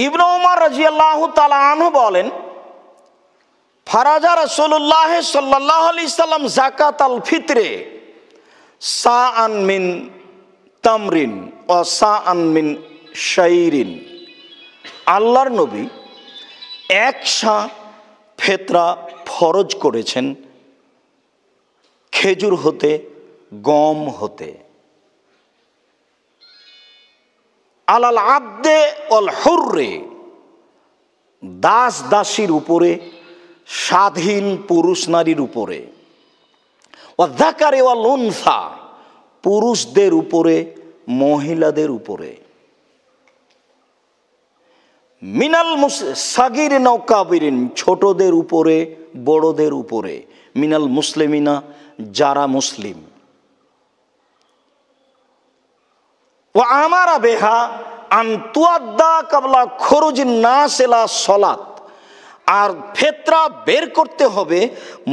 ইবনে উমর রাদিয়াল্লাহু তাআলা আনহু বলেন, ফারাজা রাসূলুল্লাহ সাল্লাল্লাহু আলাইহি সাল্লাম যাকাতাল ফিতরে সাআন মিন তামরিন ওয়া সাআন মিন শাইরিন। আল্লাহর নবী এক সা ফিতরা ফরজ করেছেন খেজুর হতে, গম হতে। আলাল আবদে ওয়াল হুররে, দাস দাসীর উপরে, স্বাধীন পুরুষ নারীর উপরে। ওয়া যাকারি ওয়াল উনসা, পুরুষদের উপরে, মহিলাদের উপরে। মিনাল সাগিরিন ওয়া কাবিরিন, ছোটদের উপরে, বড়দের উপরে। মিনাল মুসলিমিনা, যারা মুসলিম। ওয়া আমারা বিহা আন তুআদ্দা ক্বাবলা খুরুজিন নাস ইলা সালাত, আর ফিতরা বের করতে হবে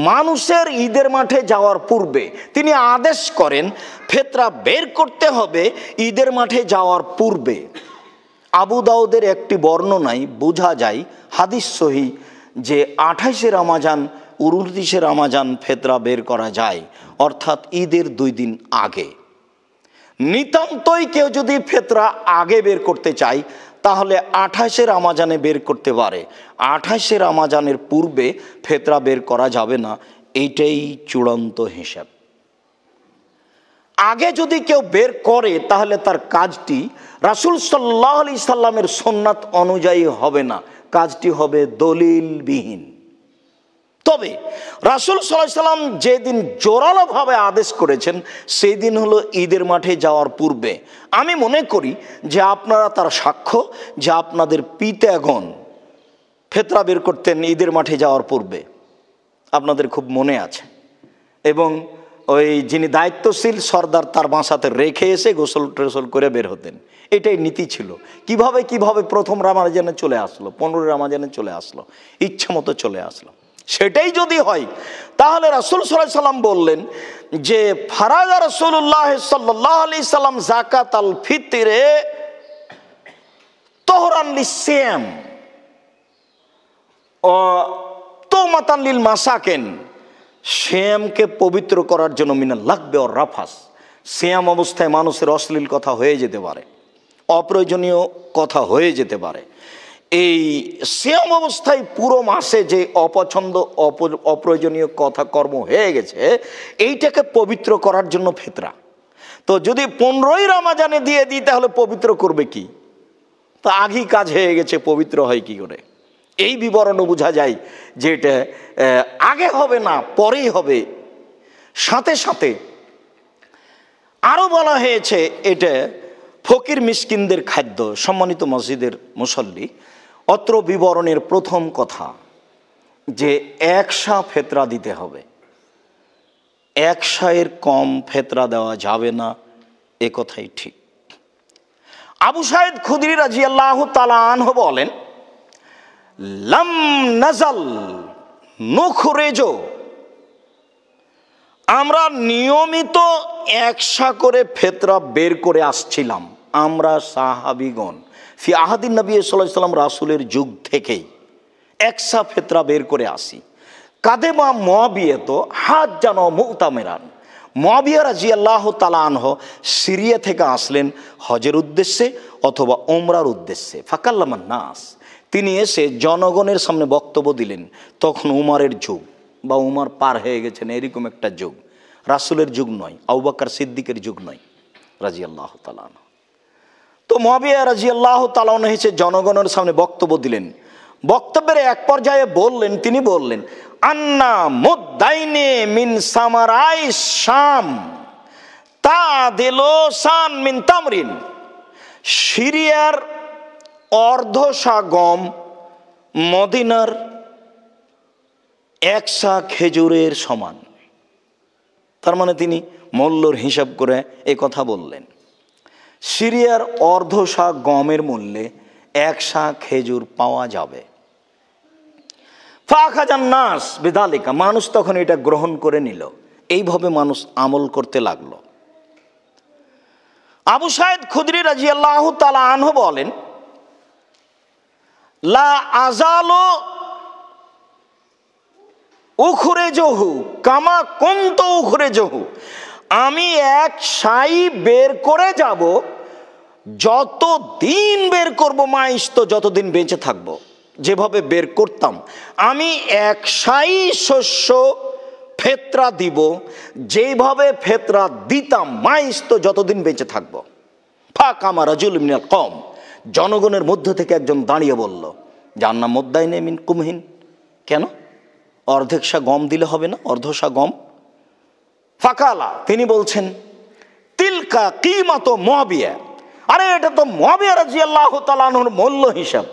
মানুষের ঈদের মাঠে যাওয়ার পূর্বে। তিনি আদেশ করেন ফিতরা বের করতে হবে ঈদের মাঠে যাওয়ার পূর্বে। আবু দাউদের একটি বর্ণনায় বোঝা যায়, হাদিস সহিহ, যে 28 রমজান 29 রমজান ফিতরা বের করা যায়, অর্থাৎ ঈদের 2 দিন আগে। নিতান্তই কেউ যদি ফিতরা আগে বের করতে চায় তাহলে 28 রমজানে বের করতে পারে। 28 রমজানের পূর্বে ফিতরা বের করা যাবে না, এইটাই চূড়ান্ত হিসাব। আগে যদি কেউ বের করে তাহলে তার কাজটি রাসূল সাল্লাল্লাহু আলাইহি সাল্লামের সুন্নাত অনুযায়ী হবে না, কাজটি হবে দলিলবিহীন। তবে রাসূল সাল্লাল্লাহু আলাইহি সাল্লাম যেদিন জোরালোভাবে আদেশ করেছেন সেই দিন হলো ঈদের মাঠে যাওয়ার পূর্বে। আমি মনে করি যে আপনারা তার সাক্ষ্য যে আপনাদের পিতাগণ ফিতরা বের করতেন ঈদের মাঠে যাওয়ার পূর্বে, আপনাদের খুব মনে আছে। এবং ওই যিনি দায়িত্বশীল সর্দার তার বাসাতে রেখে এসে গোসল টোসল করে বের হতেন, এটাই নীতি ছিল। কিভাবে কিভাবে প্রথম রমজানে চলে আসলো, 15 রমজানে চলে আসলো, ইচ্ছা মতো চলে আসলো। সেটাই যদি হয় তাহলে রাসূল সাল্লাল্লাহু আলাইহি সাল্লাম বললেন যে ফারাজা রাসূলুল্লাহ সাল্লাল্লাহু আলাইহি সাল্লাম যাকাতাল ফিতরে তুহরান লিসিয়াম ও তুমাতান লিল মাসাকিন, সিয়ামকে পবিত্র করার জন্য, মিনাল লাগবে ও রাফাস, সিয়াম অবস্থায় মানুষের অশ্লীল কথা হয়ে যেতে পারে, অপ্রয়োজনীয় কথা হয়ে যেতে পারে। এই সিয়াম অবস্থায় পুরো মাসে যে অপছন্দ অপ্রয়োজনীয় কথা কর্ম হয়ে গেছে, এইটাকে পবিত্র করার জন্য ফিতরা। তো যদি 15ই রমজানে দিয়ে দিই তাহলে পবিত্র করবে কি? তো আগেই কাজ হয়ে গেছে, পবিত্র হয় কি করে? এই বিবরণও বোঝা যায় যে এটা আগে হবে না, পরেই হবে। সাথে সাথে আরও বলা হয়েছে এটা ফকির মিসকিনদের খাদ্য। সম্মানিত মসজিদের মুসল্লি, অত্র বিবরণের প্রথম কথা যে 1 সা ফিতরা দিতে হবে, 1 সায়ের কম ফিতরা দেওয়া যাবে না, এ কথাই ঠিক। আবু সাঈদ খুদরি রাদিয়াল্লাহু তাআলা আনহু বলেন, লাম নাজাল নুখরিজু, আমরা নিয়মিত 1 সা করে ফিতরা বের করে আসছিলাম, আমরা সাহাবীগণ ফি আহাদিন নবী সাল্লাল্লাহু আলাইহি ওয়াসাল্লাম, রাসূলের যুগ থেকেই 1 সা ফিতরা বের করে আসি। কাদেমা মুআবিয়া তো হাজ্জান ও মুতামিরান, মুআবিয়া রাদিয়াল্লাহু তাআলা আনহু সিরিয়া থেকে আসলেন হজের উদ্দেশ্যে অথবা উমরার উদ্দেশ্যে। ফাকাল্লামান নাস, তিনি এসে জনগণের সামনে বক্তব্য দিলেন। তখন উমরের যুগ বা উমর পার হয়ে গেছেন, এরকম একটা যুগ, রাসূলের যুগ নয়, আবু বকর সিদ্দিকের যুগ নয় রাদিয়াল্লাহু তাআলা আনহু। তো মুআবিয়া রাদিয়াল্লাহু তাআলা আনহু এসে জনগণের সামনে বক্তব্য দিলেন। বক্তব্যের এক পর্যায়ে বললেন, তিনি বললেন, আন্না মুদাইনে মিন সামারাই শাম তাদিলু সান মিন তামরিন, সিরিয়ার অর্ধশা গম মদিনার 1 সা খেজুরের সমান। তার মানে তিনি মূল্যর হিসাব করে এই কথা বললেন, সিরিয়ার অর্ধশা গমের মূল্যে 1 সা খেজুর পাওয়া যাবে। ফাখাজান নাস বিদালিকা, মানুষ তখন এটা গ্রহণ করে নিল। এইভাবে মানুষ আমল করতে লাগলো। আবু সাঈদ খুদরি রাদিয়াল্লাহু তাআলা আনহু বলেন, লা আজালো উখরে জহু কামা কুন্ত উখরে জহু, আমি এক সাই বের করে যাব, যতদিন বের করব মাইস্ত, যতদিন বেঁচে থাকবো, যেভাবে বের করতাম আমি এক সাই শস্য ফেতরা দিব, যেভাবে ফেতরা দিতাম মাইস্ত, যতদিন বেঁচে থাকবো। ফাকামা রাজুল মিনাল কওম, জনগণের মধ্য থেকে একজন দাঁড়িয়ে বলল, যার নাম মুদ্দাইনে মিন কুমহিন, কেন অর্ধেক সা গম দিলে হবে না, অর্ধসা গম? ফাকালা, তিনি বলছেন, তিলকা কিমাতো মুআবিয়া, আরে এটা তো মুআবিয়া রাদিয়াল্লাহু তাআলা আনহুর মূল্য হিসাব,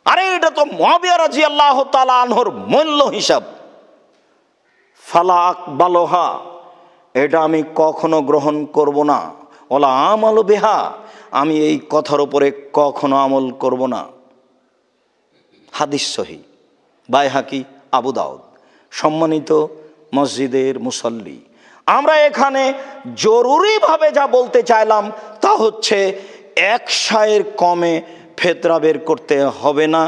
আরে এটা তো মুআবিয়া রাদিয়াল্লাহু তাআলা আনহুর মূল্য হিসাব। ফালা আকবালহা, এটা আমি কখনো গ্রহণ করব না। ওলা আমালু বিহা, আমি এই কথার উপরে কখনো আমল করব না। হাদিস সহিহ, বাইহাকি, আবু দাউদ। সম্মানিত মসজিদের মুসল্লি, আমরা এখানে জরুরিভাবে যা বলতে চাইলাম তা হচ্ছে এক সায়ের কমে ফেতরা বের করতে হবে না।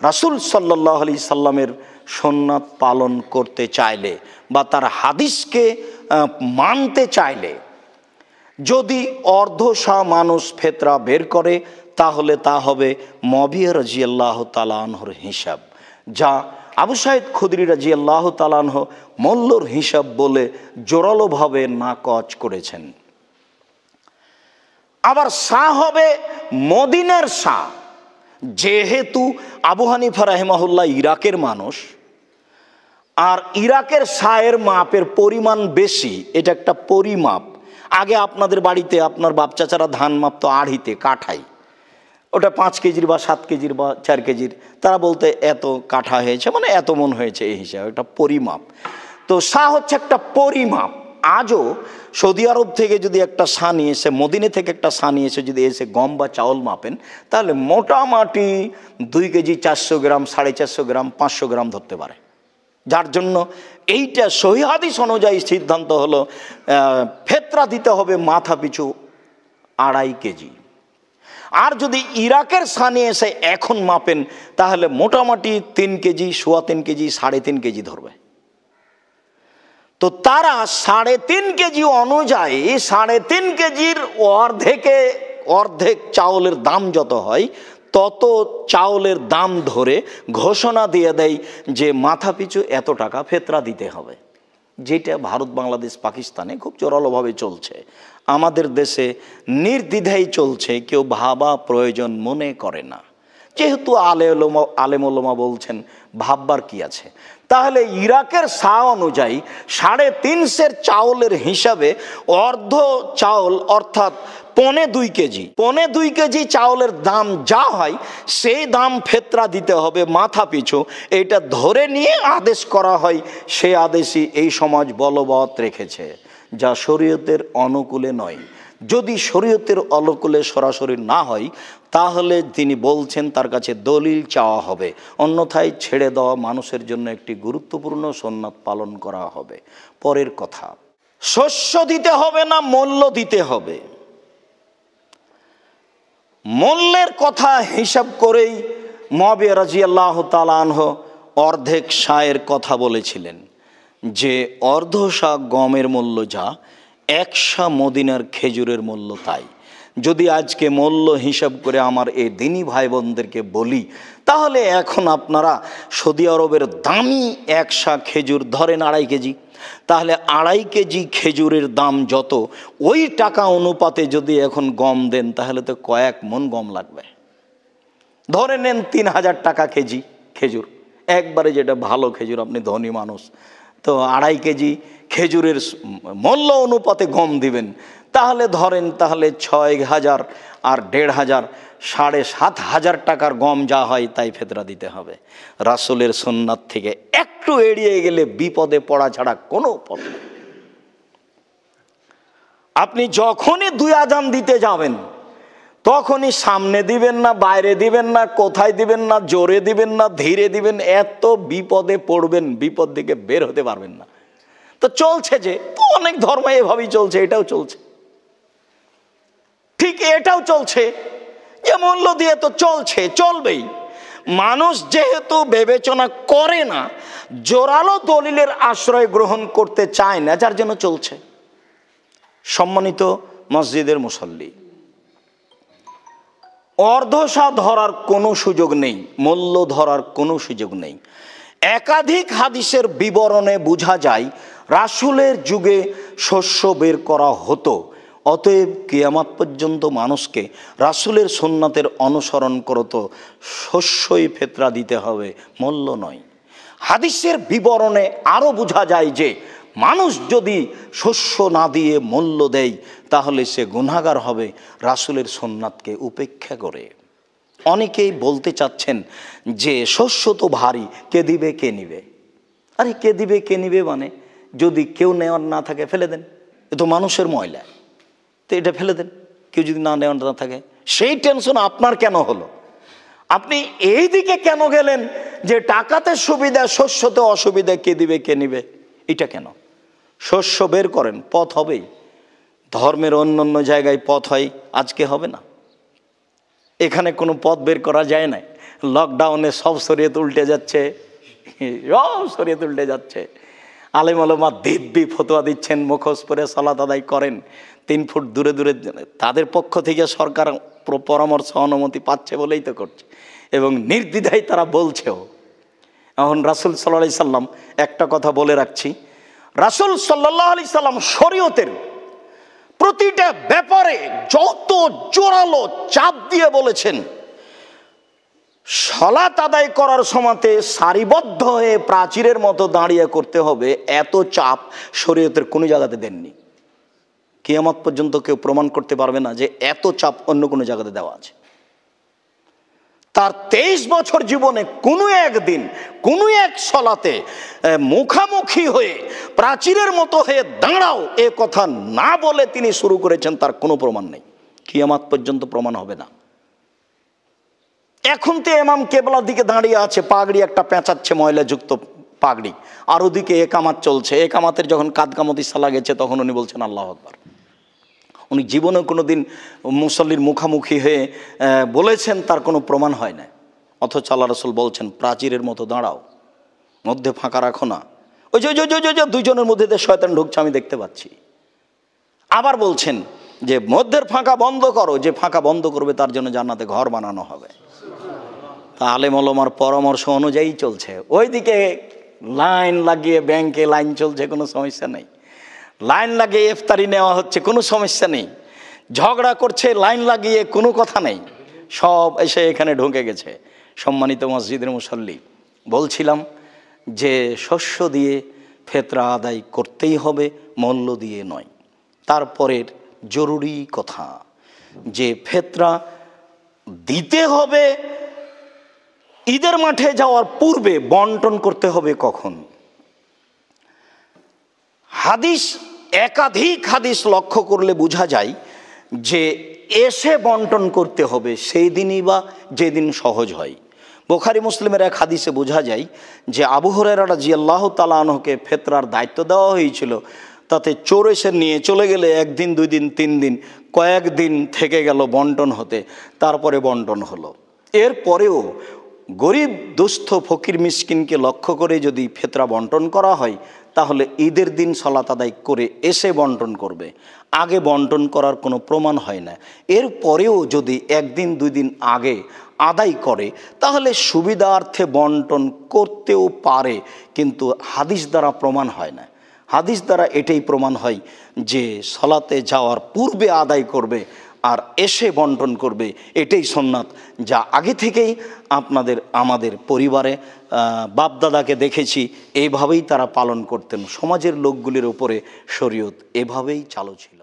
রাসূল সাল্লাল্লাহু আলাইহি সাল্লামের সুন্নাত পালন করতে চাইলে বা তার হাদিসকে মানতে চাইলে যদি অর্ধশা মানুষ ফেতরা বের করে, তাহলে তা হবে মুআবিয়া রাদিয়াল্লাহু তাআলা আনহুর হিসাব, যা আবু সাঈদ খুদরি রাদিয়াল্লাহু তাআলা আনহু মূল্যর হিসাব বলে জোরালোভাবে নাকচ করেছেন। আবার সা হবে মদিনার সা, যেহেতু আবু হানিফা রাহিমাহুল্লাহ ইরাকের মানুষ, আর ইরাকের সায়ের মাপের পরিমাণ বেশি, এটা একটা পরিমাপ। আগে আপনাদের বাড়িতে আপনার বাপ চাচারা ধান মাপতো আড়িতে, কাঠাই, ওটা 5 কেজির বা 7 কেজির বা 4 কেজির, তারা বলতে এত কাঠা হয়েছে, মানে এত মন হয়েছে, এই হিসাবে এটা পরিমাপ। তো সা হচ্ছে একটা পরিমাপ। আজও সৌদি আরব থেকে যদি একটা সা নিয়ে এসে, মদিনে থেকে একটা সা নিয়ে এসে যদি এসে গম বা চাউল মাপেন, তাহলে মোটামুটি 2 কেজি 400 গ্রাম, 450 গ্রাম, 500 গ্রাম ধরতে পারে। যার জন্য এইটা সহিহ হাদিস অনুযায়ী সিদ্ধান্ত হলো ফেতরা দিতে হবে মাথা পিছু 2.5 কেজি। আর যদি ইরাকের স্থানে এসে এখন মাপেন, তাহলে মোটামুটি 3 কেজি, 3.25 কেজি, 3.5 কেজি ধরবে। তো তারা 3.5 কেজি অনুযায়ী 3.5 কেজির অর্ধেক চাউলের দাম যত হয়, তত চাউলের দাম ধরে ঘোষণা দিয়ে দেয় যে মাথা পিছু এত টাকা ফেতরা দিতে হবে, যেটা ভারত, বাংলাদেশ, পাকিস্তানে খুব জোরালোভাবে চলছে। আমাদের দেশে নির্দ্বিধায় চলছে, কেউ ভাবা প্রয়োজন মনে করে না। যেহেতু আলেম ওলামা বলছেন, ভাববার কি আছে? তাহলে ইরাকের সা অনুযায়ী 3.5 চাউলের হিসাবে অর্ধ চাউল অর্থাৎ 1.25 কেজি, 1.25 কেজি চাউলের দাম যা হয়, সেই দাম ফেতরা দিতে হবে মাথা পিছু। এটা ধরে নিয়ে আদেশ করা হয়, সে আদেশই এই সমাজ বলবৎ রেখেছে, যা শরীয়তের অনুকূলে নয়। যদি শরীয়তের অনুকূলে সরাসরি না হয়, তাহলে তিনি বলছেন তার কাছে দলিল চাওয়া হবে, অন্যথায় ছেড়ে দেওয়া মানুষের জন্য একটি গুরুত্বপূর্ণ সুন্নাত পালন করা হবে। পরের কথা, শস্য দিতে হবে না মূল্য দিতে হবে? মূল্যের কথা হিসাব করেই মুআবিয়া রাদিয়াল্লাহু তাআলা আনহু অর্ধেক সায়ের কথা বলেছিলেন, যে অর্ধ সা গমের মূল্য যা, 1 সা মদিনার খেজুরের মূল্য তাই। যদি আজকে মূল্য হিসাব করে আমার এই দিনী ভাই বোনদেরকে বলি, তাহলে এখন আপনারা সৌদি আরবের দামি 1 সা খেজুর ধরেন 2.5 কেজি, তাহলে 2.5 কেজি খেজুরের দাম যত, ওই টাকা অনুপাতে যদি এখন গম দেন, তাহলে তো কয়েক মন গম লাগবে। ধরে নেন 3000 টাকা কেজি খেজুর, একবারে যেটা ভালো খেজুর, আপনি ধনী মানুষ, তো 2.5 কেজি খেজুরের মূল্য অনুপাতে গম দিবেন, তাহলে ধরেন তাহলে 6000 আর 1500, 7500 টাকার গম যা হয় তাই ফেতরা দিতে হবে। রাসূলের সুন্নাত থেকে একটু এড়িয়ে গেলে বিপদে পড়া ছাড়া কোনো পথ নেই। আপনি যখনই 2 আযান দিতে যাবেন, তখনই সামনে দিবেন না, বাইরে দিবেন না, কোথায় দিবেন না, জোরে দিবেন না, ধীরে দিবেন, এত বিপদে পড়বেন, বিপদ থেকে বের হতে পারবেন না। তো চলছে যে, তো অনেক ধর্ম এভাবেই চলছে, এটাও চলছে, ঠিক এটাও চলছে যে মূল্য দিয়ে তো চলছে, চলবেই। মানুষ যেহেতু বিবেচনা করে না, জোরালো দলিলের আশ্রয় গ্রহণ করতে চায় না, যার জন্য চলছে। সম্মানিত মসজিদের মুসল্লি, অর্ধশা ধরার কোনো সুযোগ নেই, মূল্য ধরার কোনো সুযোগ নেই। একাধিক হাদিসের বিবরণে বোঝা যায় রাসূলের যুগে শস্য বের করা হতো। অতএব কিয়ামত পর্যন্ত মানুষকে রাসূলের সুন্নাতের অনুসরণ করত, শস্যই ফিতরা দিতে হবে, মূল্য নয়। হাদিসের বিবরণে আরও বোঝা যায় যে মানুষ যদি শস্য না দিয়ে মূল্য দেয় তাহলে সে গুনাহগার হবে রাসূলের সুন্নাতকে উপেক্ষা করে। অনেকেই বলতে চাচ্ছেন যে শস্য তো ভারী, কে দিবে কে নিবে? আরে কে দিবে কে নিবে মানে, যদি কেউ নেওয়ার না থাকে ফেলে দেন, এ তো মানুষের ময়লা, তো এটা ফেলে দেন। কেউ যদি না নেওয়ার না থাকে, সেই টেনশন আপনার কেন হলো? আপনি এই দিকে কেন গেলেন যে টাকাতে সুবিধা, শস্যতে অসুবিধা, কে দিবে কে নিবে? এটা কেন? শস্য বের করেন, পথ হবেই। ধর্মের অন্য অন্য জায়গায় পথ হয়, আজকে হবে না। এখানে কোনো পথ বের করা যায় না। লকডাউনে সব শরীয়ত উল্টে যাচ্ছে, সব শরীয়ত উল্টে যাচ্ছে। আলেম ওলামা দিব্যি ফতোয়া দিচ্ছেন, মুখোশ পরে সালাত আদায় করেন 3 ফুট দূরে দূরে। তাদের পক্ষ থেকে সরকার পরামর্শ অনুমতি পাচ্ছে বলেই তো করছে, এবং নির্দ্বিধায় তারা বলছেও। এখন রাসূল সাল্লাল্লাহু আলাইহি সাল্লাম, একটা কথা বলে রাখছি, রাসূল সাল্লাল্লাহু আলাইহি সাল্লাম শরীয়তের প্রতিটা ব্যাপারে যত জোরালো চাপ দিয়ে বলেছেন, সালাত আদায় করার সময়তে সারিবদ্ধ হয়ে প্রাচীরের মতো দাঁড়িয়ে করতে হবে, এত চাপ শরীয়তের কোনো জায়গাতে দেননি। কিয়ামত পর্যন্ত কেউ প্রমাণ করতে পারবে না যে এত চাপ অন্য কোনো জায়গাতে দেওয়া আছে। তার 23 বছর জীবনে কোনো একদিন কোনো এক সালাতে মুখামুখি হয়ে প্রাচীরের মতো হয়ে দাঁড়াও এ কথা না বলে তিনি শুরু করেছেন, তার কোনো প্রমাণ নেই। কিয়ামত পর্যন্ত প্রমাণ হবে না। এখন তো ইমাম কেবলার দিকে দাঁড়িয়ে আছে, পাগড়ি একটা পেঁচাচ্ছে, ময়লা যুক্ত পাগড়ি, আর ওদিকে একামাত চলছে। একামাতের যখন কাদকামতি সালা গেছে তখন উনি বলছেন আল্লাহু আকবার। উনি জীবনে কোনো দিন মুসল্লির মুখামুখি হয়ে বলেছেন, তার কোনো প্রমাণ হয় না। অথচ আল্লাহ রাসূল বলছেন প্রাচীরের মতো দাঁড়াও, মধ্যে ফাঁকা রাখো না। ওই যে দুইজনের মধ্যে শয়তান ঢুকছে, আমি দেখতে পাচ্ছি। আবার বলছেন যে মধ্যের ফাঁকা বন্ধ করো, যে ফাঁকা বন্ধ করবে তার জন্য জান্নাতে ঘর বানানো হবে। তা আলেম ওলামার পরামর্শ অনুযায়ী চলছে। ওইদিকে লাইন লাগিয়ে ব্যাংকে লাইন চলছে, কোনো সমস্যা নেই। লাইন লাগিয়ে ইফতারি নেওয়া হচ্ছে, কোনো সমস্যা নেই। ঝগড়া করছে লাইন লাগিয়ে, কোনো কথা নেই। সব এসে এখানে ঢুকে গেছে। সম্মানিত মসজিদের মুসল্লি, বলছিলাম যে শস্য দিয়ে ফিতরা আদায় করতেই হবে, মূল্য দিয়ে নয়। তারপরের জরুরি কথা যে ফিতরা দিতে হবে ঈদের মাঠে যাওয়ার পূর্বে, বন্টন করতে হবে কখন? হাদিস, একাধিক হাদিস লক্ষ্য করলে বোঝা যায় যে এসে বন্টন করতে হবে সেই দিনই বা যেদিন সহজ হয়। বুখারী মুসলিমের এক হাদিসে বোঝা যায় যে আবু হুরায়রা রাদিয়াল্লাহু তাআলা আনহুকে ফিতরার দায়িত্ব দেওয়া হয়েছিল। তাতে চোর এসে নিয়ে চলে গেলে 1 দিন 2 দিন 3 দিন কয়েকদিন থেকে গেল বন্টন হতে, তারপরে বন্টন হলো। এরপরেও গরিব দুস্থ ফকির মিসকিনকে লক্ষ্য করে যদি ফিতরা বন্টন করা হয় তাহলে ঈদের দিন সালাত আদায় করে এসে বন্টন করবে। আগে বন্টন করার কোনো প্রমাণ হয় না। এরপরেও যদি 1 দিন 2 দিন আগে আদায় করে তাহলে সুবিধার্থে বন্টন করতেও পারে, কিন্তু হাদিস দ্বারা প্রমাণ হয় না। হাদিস দ্বারা এটাই প্রমাণ হয় যে সালাতে যাওয়ার পূর্বে আদায় করবে আর এসে বন্টন করবে, এটাই সুন্নাত, যা আগে থেকেই আমাদের পরিবারে বাপদাদাকে দেখেছি এইভাবেই তারা পালন করতেন। সমাজের লোকগুলির উপরে শরীয়ত এভাবেই চালু ছিল।